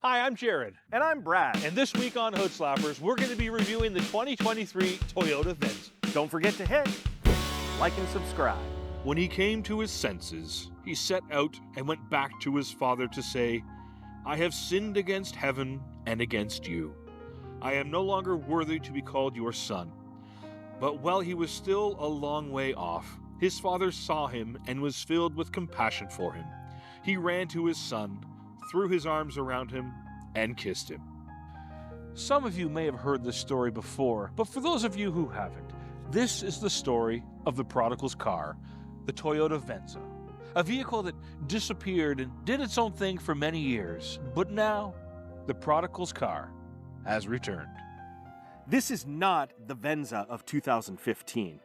Hi, I'm Jared. And I'm Brad. And this week on Hood Slappers, we're going to be reviewing the 2023 Toyota Venza. Don't forget to hit like and subscribe. When he came to his senses, he set out and went back to his father to say, I have sinned against heaven and against you. I am no longer worthy to be called your son. But while he was still a long way off, his father saw him and was filled with compassion for him. He ran to his son, threw his arms around him, and kissed him. Some of you may have heard this story before, but for those of you who haven't, this is the story of the prodigal's car, the Toyota Venza, a vehicle that disappeared and did its own thing for many years, but now the prodigal's car has returned. This is not the Venza of 2015.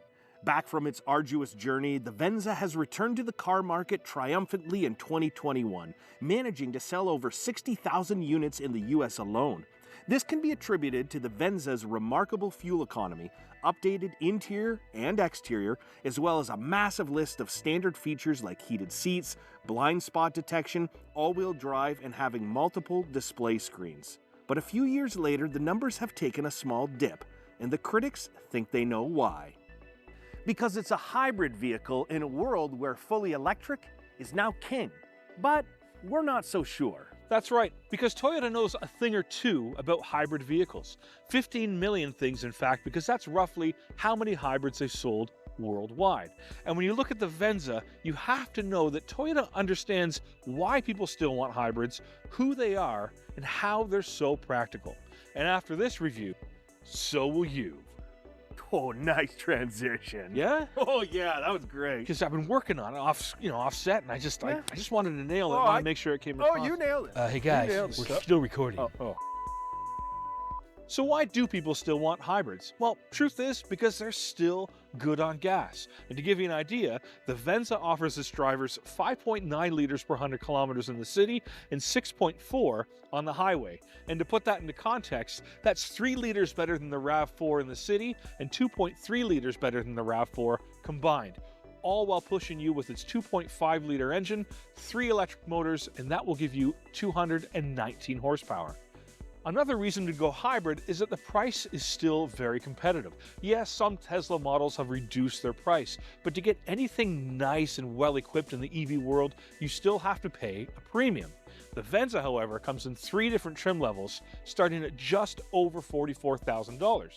Back from its arduous journey, the Venza has returned to the car market triumphantly in 2021, managing to sell over 60,000 units in the US alone. This can be attributed to the Venza's remarkable fuel economy, updated interior and exterior, as well as a massive list of standard features like heated seats, blind spot detection, all-wheel drive, and having multiple display screens. But a few years later, the numbers have taken a small dip, and the critics think they know why. Because it's a hybrid vehicle in a world where fully electric is now king. But we're not so sure. That's right, because Toyota knows a thing or two about hybrid vehicles. 15 million things, in fact, because that's roughly how many hybrids they've sold worldwide. And when you look at the Venza, you have to know that Toyota understands why people still want hybrids, who they are, and how they're so practical. And after this review, so will you. Oh, nice transition. Yeah? Oh yeah, that was great. Because I've been working on it offset, and I just wanted to nail it. I wanted to make sure it came across. Oh, you nailed it. Hey guys, we're still recording. Oh. So why do people still want hybrids? Well, truth is because they're still good on gas. And to give you an idea, the Venza offers its drivers 5.9 liters per 100 kilometers in the city and 6.4 on the highway. And to put that into context, that's 3 liters better than the RAV4 in the city and 2.3 liters better than the RAV4 combined. All while pushing you with its 2.5 liter engine, 3 electric motors, and that will give you 219 horsepower. Another reason to go hybrid is that the price is still very competitive. Yes, some Tesla models have reduced their price, but to get anything nice and well equipped in the EV world, you still have to pay a premium. The Venza, however, comes in 3 different trim levels, starting at just over $44,000,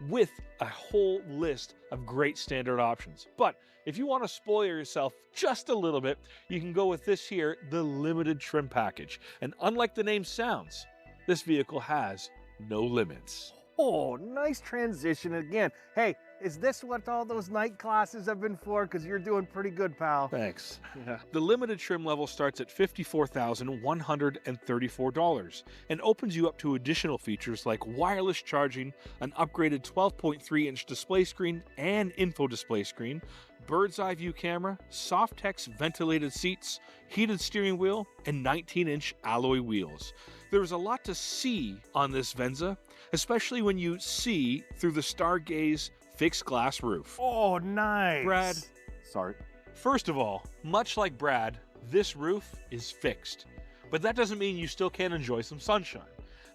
with a whole list of great standard options. But if you want to spoil yourself just a little bit, you can go with this here, the limited trim package. And unlike the name sounds, this vehicle has no limits. Oh, nice transition again. Hey, is this what all those night classes have been for? Because you're doing pretty good, pal. Thanks. Yeah. The limited trim level starts at $54,134 and opens you up to additional features like wireless charging, an upgraded 12.3-inch display screen and info display screen, bird's eye view camera, Softex ventilated seats, heated steering wheel, and 19-inch alloy wheels. There's a lot to see on this Venza, especially when you see through the Stargaze fixed glass roof. Oh, nice. Brad. Sorry. First of all, much like Brad, this roof is fixed. But that doesn't mean you still can't enjoy some sunshine.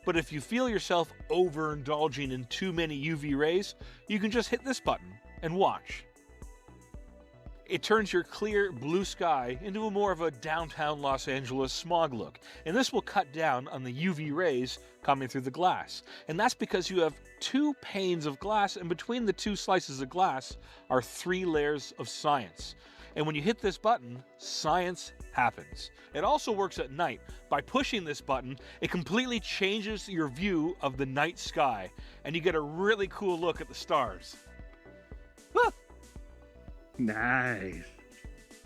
But if you feel yourself overindulging in too many UV rays, you can just hit this button and watch. It turns your clear blue sky into a more of a downtown Los Angeles smog look, and this will cut down on the UV rays coming through the glass. And that's because you have 2 panes of glass, and between the 2 slices of glass are 3 layers of science. And when you hit this button, science happens. It also works at night. By pushing this button, it completely changes your view of the night sky, and you get a really cool look at the stars. Ah! Nice.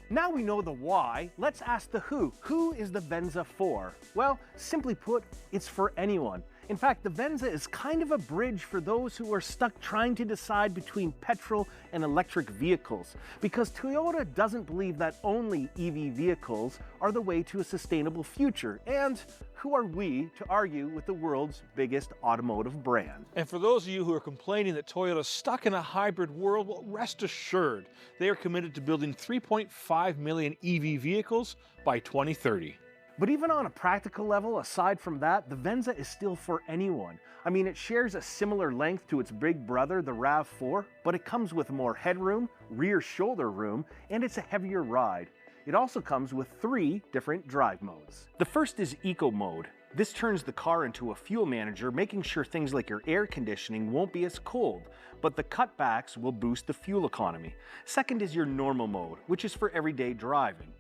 Now we know the why, let's ask the who. Who is the Venza for? Well, simply put, it's for anyone. In fact, the Venza is kind of a bridge for those who are stuck trying to decide between petrol and electric vehicles, because Toyota doesn't believe that only EV vehicles are the way to a sustainable future, and who are we to argue with the world's biggest automotive brand? And for those of you who are complaining that Toyota's stuck in a hybrid world, well, rest assured, they are committed to building 3.5 million EV vehicles by 2030. But even on a practical level, aside from that, the Venza is still for anyone. I mean, it shares a similar length to its big brother, the RAV4, but it comes with more headroom, rear shoulder room, and it's a heavier ride. It also comes with 3 different drive modes. The first is Eco Mode. This turns the car into a fuel manager, making sure things like your air conditioning won't be as cold, but the cutbacks will boost the fuel economy. Second is your Normal Mode, which is for everyday driving.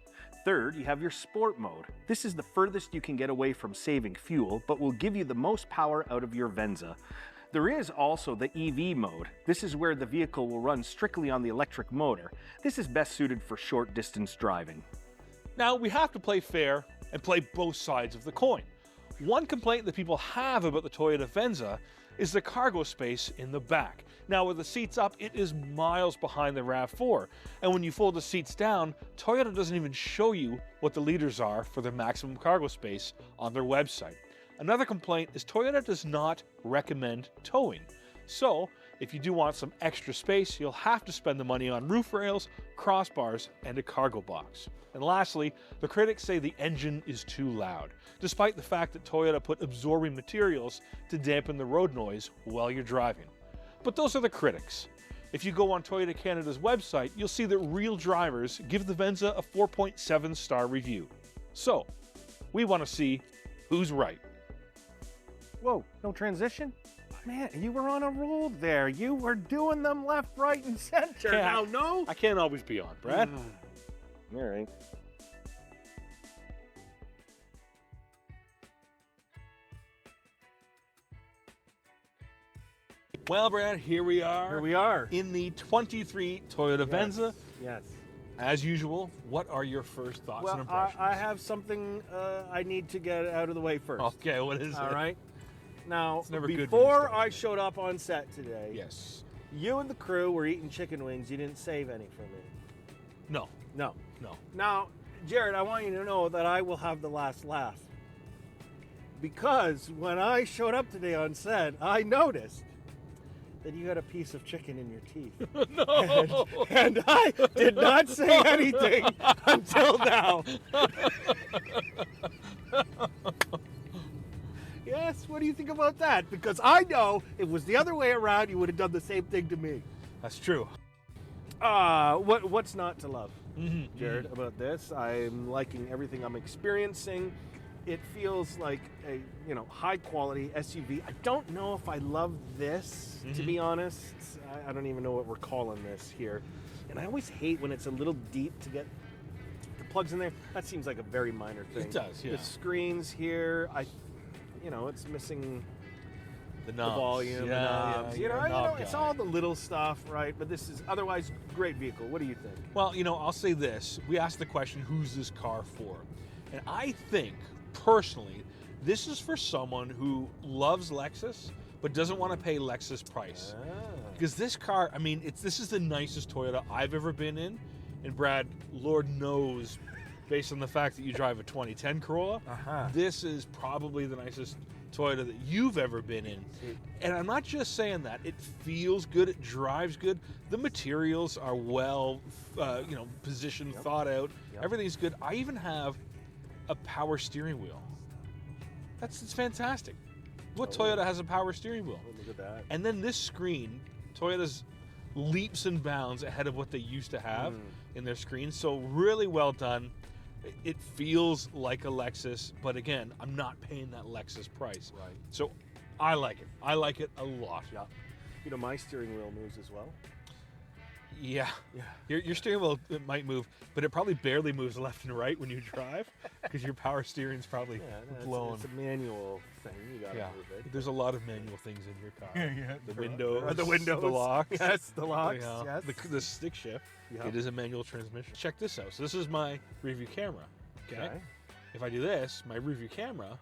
Third, you have your Sport Mode. This is the furthest you can get away from saving fuel, but will give you the most power out of your Venza. There is also the EV mode. This is where the vehicle will run strictly on the electric motor. This is best suited for short distance driving. Now, we have to play fair and play both sides of the coin. One complaint that people have about the Toyota Venza is the cargo space in the back. Now, with the seats up, it is miles behind the RAV4. And when you fold the seats down, Toyota doesn't even show you what the liters are for their maximum cargo space on their website. Another complaint is Toyota does not recommend towing. So, if you do want some extra space, you'll have to spend the money on roof rails, crossbars, and a cargo box. And lastly, the critics say the engine is too loud, despite the fact that Toyota put absorbing materials to dampen the road noise while you're driving. But those are the critics. If you go on Toyota Canada's website, you'll see that real drivers give the Venza a 4.7 star review. So, we want to see who's right. Whoa, no transition? Man, you were on a roll there. You were doing them left, right, and center. Now, no? I can't always be on, Brad. All right. Well, Brad, here we are. Here we are. In the 23 Toyota Venza. Yes. As usual, what are your first thoughts and Well, impressions? I have something I need to get out of the way first. Okay, what is it? All right. Now, It's never good when you before start. I showed up on set today, Yes. you and the crew were eating chicken wings. You didn't save any for me. No. No. No. Now, Jared, I want you to know that I will have the last laugh. Because when I showed up today on set, I noticed that you had a piece of chicken in your teeth. No. And I did not say anything until now. Yes, what do you think about that? Because I know if it was the other way around, you would have done the same thing to me. That's true. What's not to love, Mm-hmm. Jared, about this? I'm liking everything I'm experiencing. It feels like a high quality SUV. I don't know if I love this, to be honest. I don't even know what we're calling this here. And I always hate when it's a little deep to get the plugs in there. That seems like a very minor thing. It does, yeah. The screens here, it's missing The the knobs. volume, the knobs. you're a knob It's guy. all the little stuff, right? But this is otherwise great vehicle. What do you think? Well, I'll say this. We asked the question, who's this car for? And I think, personally, this is for someone who loves Lexus, but doesn't want to pay Lexus price. Because this car, this is the nicest Toyota I've ever been in. And Brad, Lord knows, based on the fact that you drive a 2010 Corolla, this is probably the nicest Toyota that you've ever been in. And I'm not just saying that. It feels good. It drives good. The materials are well, positioned, thought out. Yep. Everything's good. I even have a power steering wheel. It's fantastic. What Toyota has a power steering wheel? Look at that. And then this screen, Toyota's leaps and bounds ahead of what they used to have in their screen. So really well done. It feels like a Lexus, but again, I'm not paying that Lexus price. Right. So I like it. I like it a lot. Yeah. My steering wheel moves as well. Yeah. Yeah. Your steering wheel, it might move, but it probably barely moves left and right when you drive because your power steering's probably blown. It's a manual thing. You gotta move it. There's a lot of manual things in your car. Yeah, The sure. windows, The windows. the locks. Yes, the locks. Yeah, Yes. the stick shift. Yeah. It is a manual transmission. Check this out. So this is my rear view camera. Okay. If I do this, my rear view camera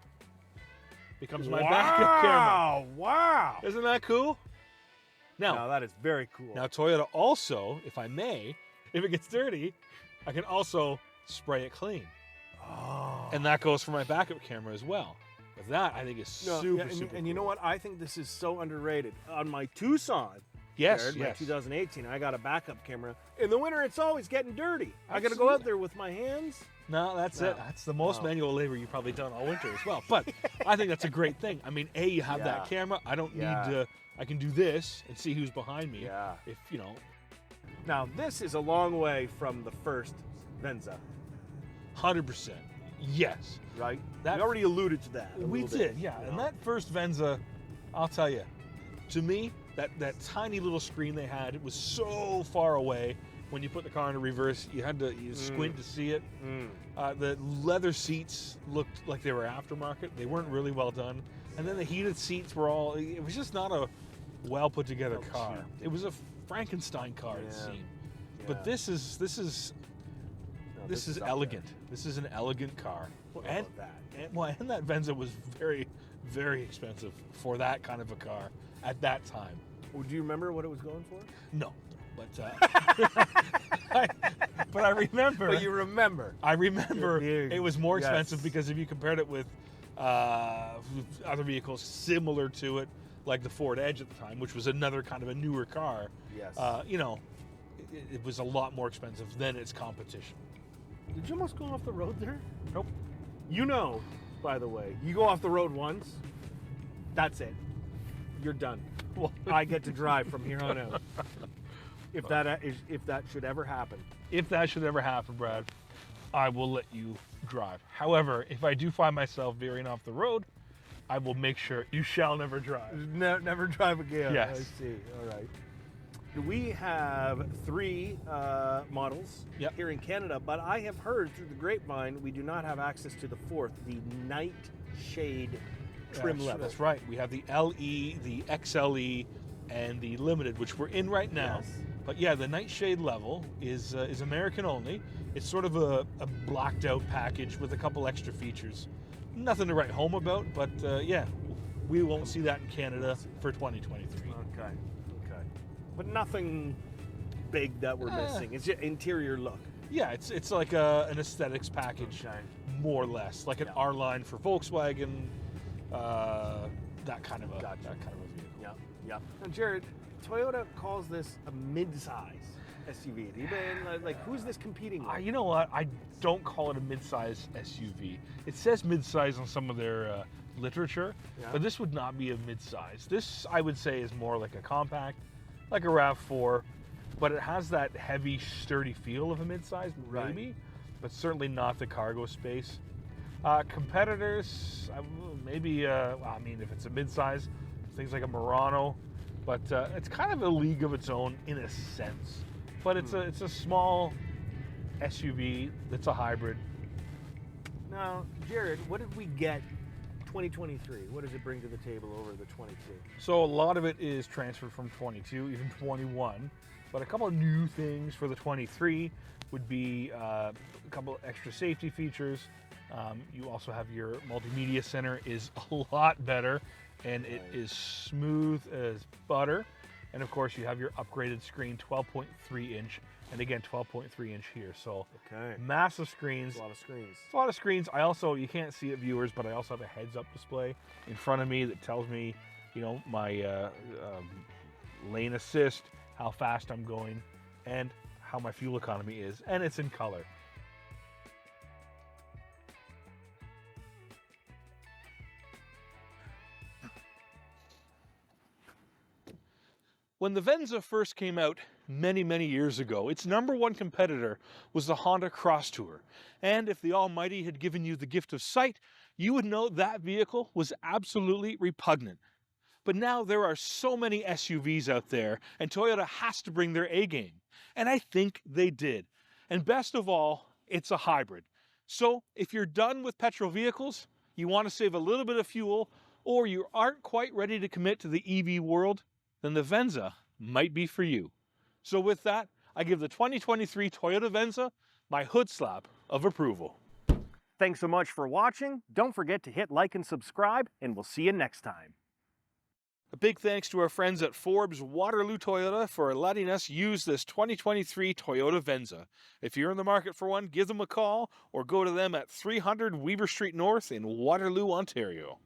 becomes my backup camera. Wow! Isn't that cool? Now that is very cool. Now Toyota also, if I may, if it gets dirty, I can also spray it clean. And that goes for my backup camera as well. But that I think is super and you know cool. what? I think this is so underrated. On my Tucson, Yes, Jared, my yes. 2018, I got a backup camera. In the winter, it's always getting dirty. I got to go Absolutely. out there with my hands. No, that's No. it. That's the most No. manual labor you've probably done all winter as well. But I think that's a great thing. I mean, A, you have Yeah. that camera. I don't Yeah. need to, I can do this and see who's behind me. Yeah. If, you know, Now, this is a long way from the first Venza, 100%. Yes. right? That- We already alluded to that. a We little did, bit, yeah. you And know? that first Venza, I'll tell you, to me, that tiny little screen they had, it was so far away. When you put the car into reverse, you had to squint to see it. The leather seats looked like they were aftermarket. They weren't really well done. And then the heated seats were all, it was just not a well put together Felt car. cheap. It was a Frankenstein car, it Yeah. seemed. Yeah. But this is No, this is up elegant. This is an elegant car. there. And, How about that? and that Venza was very, very expensive for that kind of a car at that time. Well, do you remember what it was going for? No, but but I remember. But you remember. I remember Big. it was more expensive Yes. because if you compared it with other vehicles similar to it, like the Ford Edge at the time, which was another kind of a newer car, Yes. you know, it was a lot more expensive than its competition. Did you almost go off the road there? Nope. You know, by the way, you go off the road once, that's it. You're done. Well, I get to drive from here on out. If that should ever happen. if that should ever happen, Brad, I will let you drive. However, if I do find myself veering off the road, I will make sure you shall never drive. Never drive again. Yes. I see. All right. We have 3 models Yep. here in Canada, but I have heard through the grapevine we do not have access to the 4th, the Nightshade trim That's- level. That's right. We have the LE, the XLE, and the Limited, which we're in right now. Yes. But yeah, the Nightshade level is American only. It's sort of a blacked out package with a couple extra features. Nothing to write home about, but yeah, we won't see that in Canada for 2023. Okay. But nothing big that we're missing. It's just interior look. Yeah, it's like an aesthetics package, Okay. more or less, like an Yeah. R line for Volkswagen, that kind of a Gotcha. that kind of a vehicle. Yeah. Now, Jared, Toyota calls this a mid-size SUV. Do you like who's this competing with? You know what? I don't call it a mid-size SUV. It says mid-size on some of their literature, Yeah. but this would not be a mid-size. This, I would say, is more like a compact, like a RAV4, but it has that heavy, sturdy feel of a mid-size, Right. maybe, but certainly not the cargo space. Competitors, maybe, I mean, if it's a mid-size, things like a Murano, but it's kind of a league of its own in a sense. But it's a small SUV that's a hybrid. Now, Jared, what did we get 2023? What does it bring to the table over the 22? So a lot of it is transferred from 22, even 21. But a couple of new things for the 23 would be a couple of extra safety features. You also have your multimedia center is a lot better, and it is smooth as butter. And of course, you have your upgraded screen, 12.3 inch, and again, 12.3 inch here. So Okay. massive screens. That's a lot of screens. It's a lot of screens. I also, you can't see it, viewers, but I also have a heads-up display in front of me that tells me, you know, my lane assist, how fast I'm going, and how my fuel economy is, and it's in color. When the Venza first came out many, many years ago, its number one competitor was the Honda Cross Tour. And if the Almighty had given you the gift of sight, you would know that vehicle was absolutely repugnant. But now there are so many SUVs out there, and Toyota has to bring their A game. And I think they did. And best of all, it's a hybrid. So if you're done with petrol vehicles, you want to save a little bit of fuel, or you aren't quite ready to commit to the EV world, then the Venza might be for you. So with that, I give the 2023 Toyota Venza my hood slap of approval. Thanks so much for watching. Don't forget to hit like and subscribe, and we'll see you next time. A big thanks to our friends at Forbes Waterloo Toyota for letting us use this 2023 Toyota Venza. If you're in the market for one, give them a call or go to them at 300 Weaver Street North in Waterloo, Ontario.